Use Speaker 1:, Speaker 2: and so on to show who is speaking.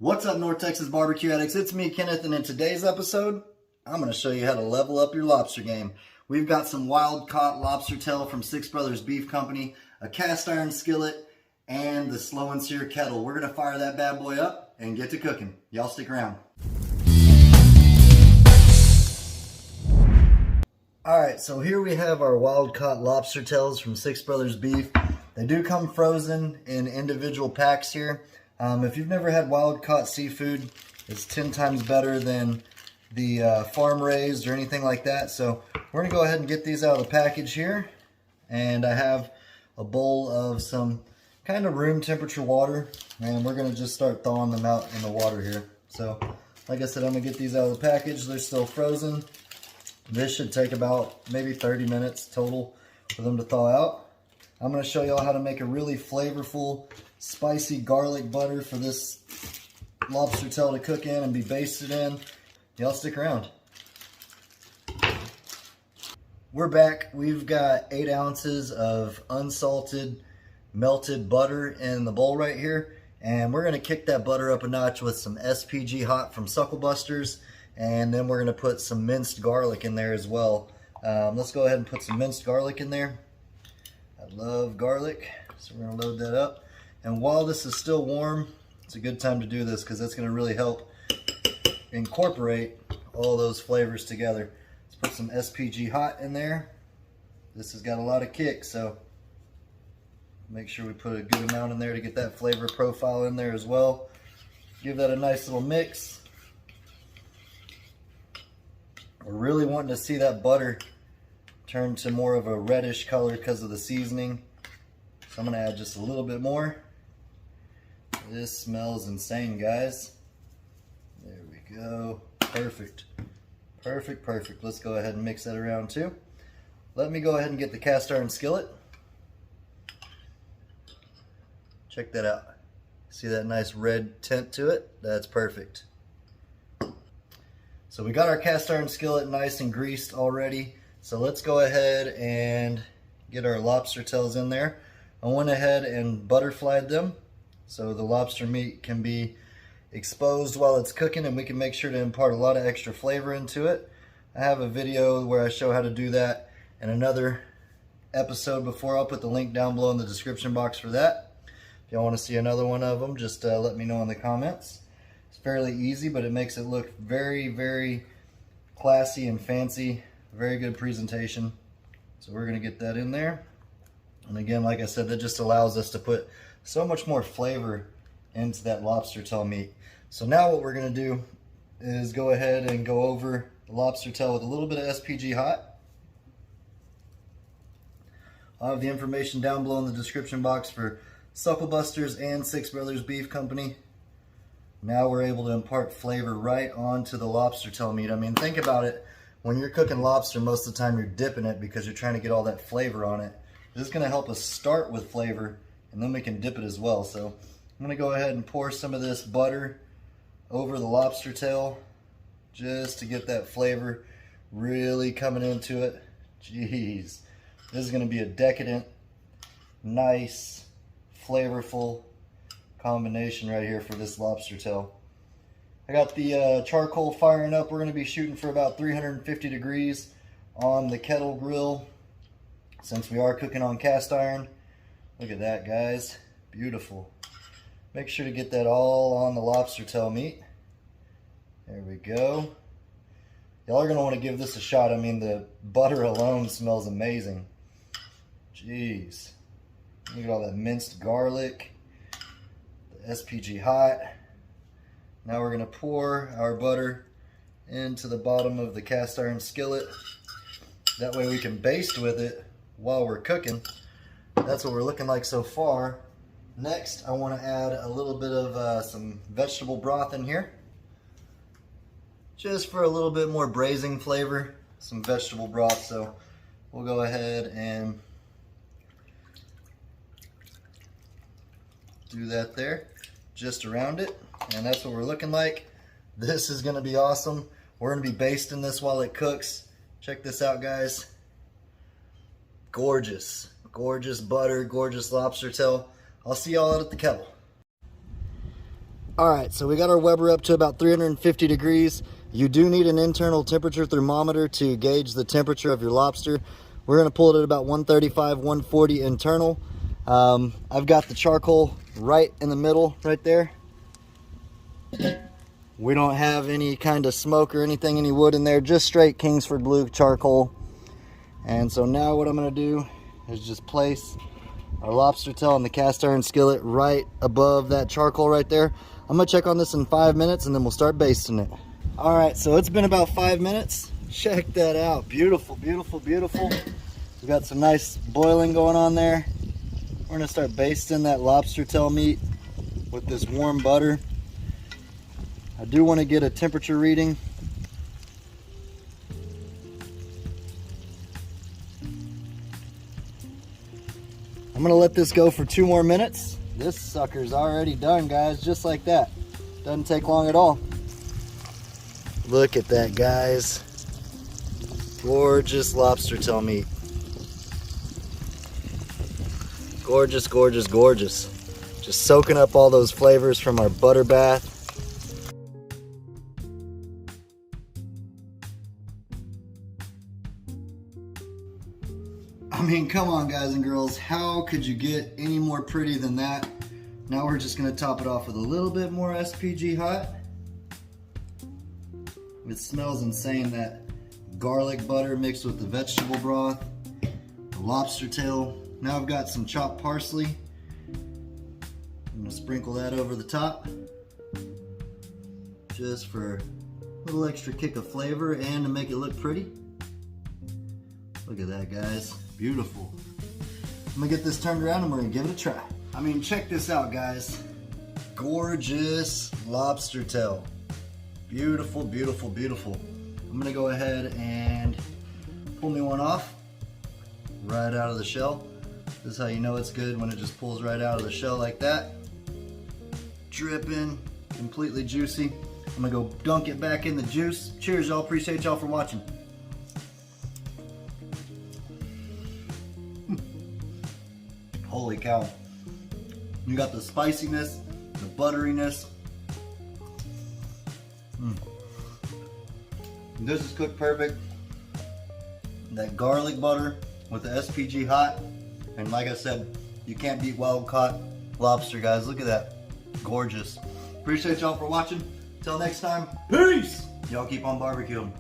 Speaker 1: What's up, North Texas barbecue addicts? It's me, Kenneth, and in today's episode, I'm going to show you how to level up your lobster game. We've got some wild-caught lobster tail from Six Brothers Beef Company, a cast iron skillet, and the slow and sear kettle. We're going to fire that bad boy up and get to cooking. Y'all stick around. Alright, so here we have our wild-caught lobster tails from Six Brothers Beef. They do come frozen in individual packs here. If you've never had wild-caught seafood, it's 10 times better than the farm-raised or anything like that. So we're going to go ahead and get these out of the package here. And I have a bowl of some kind of room temperature water. And we're going to just start thawing them out in the water here. So like I said, I'm going to get these out of the package. They're still frozen. This should take about maybe 30 minutes total for them to thaw out. I'm going to show y'all how to make a really flavorful, spicy garlic butter for this lobster tail to cook in and be basted in. Y'all stick around. We're back. We've got 8 ounces of unsalted melted butter in the bowl right here. And we're going to kick that butter up a notch with some SPG hot from Suckle Busters. And then we're going to put some minced garlic in there as well. Let's go ahead and put some minced garlic in there. I love garlic, so we're going to load that up. And while this is still warm, it's a good time to do this because that's going to really help incorporate all those flavors together. Let's put some SPG hot in there. This has got a lot of kick, so make sure we put a good amount in there to get that flavor profile in there as well. Give that a nice little mix. We're really wanting to see that butter turn to more of a reddish color because of the seasoning. So I'm going to add just a little bit more. This smells insane, guys. There we go. Perfect. Perfect, perfect. Let's go ahead and mix that around too. Let me go ahead and get the cast iron skillet. Check that out. See that nice red tint to it? That's perfect. So we got our cast iron skillet nice and greased already. So let's go ahead and get our lobster tails in there. I went ahead and butterflied them so the lobster meat can be exposed while it's cooking and we can make sure to impart a lot of extra flavor into it. I have a video where I show how to do that in another episode before. I'll put the link down below in the description box for that. If y'all want to see another one of them, just let me know in the comments. It's fairly easy, but it makes it look very, very classy and fancy. Very good presentation. So we're going to get that in there. And again, like I said, that just allows us to put so much more flavor into that lobster tail meat. So now what we're going to do is go ahead and go over the lobster tail with a little bit of SPG hot. I'll have the information down below in the description box for Suckle Busters and Six Brothers Beef Company. Now we're able to impart flavor right onto the lobster tail meat. I mean, think about it. When you're cooking lobster, most of the time you're dipping it because you're trying to get all that flavor on it. This is going to help us start with flavor, and then we can dip it as well. So I'm going to go ahead and pour some of this butter over the lobster tail just to get that flavor really coming into it. Jeez, this is going to be a decadent, nice, flavorful combination right here for this lobster tail. I got the charcoal firing up. We're going to be shooting for about 350 degrees on the Kettle grill since we are cooking on cast iron. Look at that, guys. Beautiful. Make sure to get that all on the lobster tail meat. There we go. Y'all are going to want to give this a shot. I mean, the butter alone smells amazing. Jeez. Look at all that minced garlic. The SPG hot. Now we're going to pour our butter into the bottom of the cast iron skillet. That way we can baste with it while we're cooking. That's what we're looking like so far. Next, I want to add a little bit of some vegetable broth in here. Just for a little bit more braising flavor. Some vegetable broth. So we'll go ahead and do that there. Just around it. And that's what we're looking like. This is going to be awesome. We're going to be basting this while it cooks. Check this out, guys. Gorgeous. Gorgeous butter, gorgeous lobster tail. I'll see y'all out at the kettle. All right, so we got our Weber up to about 350 degrees. You do need an internal temperature thermometer to gauge the temperature of your lobster. We're gonna pull it at about 135, 140 internal. I've got the charcoal right in the middle, right there. We don't have any kind of smoke or anything, any wood in there, just straight Kingsford Blue charcoal. And so now what I'm gonna do is just place our lobster tail in the cast iron skillet right above that charcoal right there. I'm gonna check on this in 5 minutes and then we'll start basting it. All right, so it's been about 5 minutes. Check that out, beautiful, beautiful, beautiful. We got some nice boiling going on there. We're gonna start basting that lobster tail meat with this warm butter. I do wanna get a temperature reading. I'm gonna let this go for 2 more minutes. This sucker's already done, guys, just like that. Doesn't take long at all. Look at that, guys. Gorgeous lobster tail meat. Gorgeous, gorgeous, gorgeous. Just soaking up all those flavors from our butter bath. I mean, come on, guys and girls. How could you get any more pretty than that? Now we're just gonna top it off with a little bit more SPG hot. It smells insane, that garlic butter mixed with the vegetable broth, the lobster tail. Now I've got some chopped parsley. I'm gonna sprinkle that over the top, just for a little extra kick of flavor and to make it look pretty. Look at that, guys. Beautiful. I'm gonna get this turned around and we're gonna give it a try. I mean, check this out, guys. Gorgeous lobster tail. Beautiful, beautiful, beautiful. I'm gonna go ahead and pull me one off right out of the shell. This is how you know it's good, when it just pulls right out of the shell like that. Dripping, completely juicy. I'm gonna go dunk it back in the juice. Cheers, y'all. Appreciate y'all for watching. Holy cow. You got the spiciness, the butteriness. This is cooked perfect. That garlic butter with the SPG hot. And like I said, you can't beat wild caught lobster, guys. Look at that. Gorgeous. Appreciate y'all for watching. Till next time, peace. Y'all keep on barbecuing.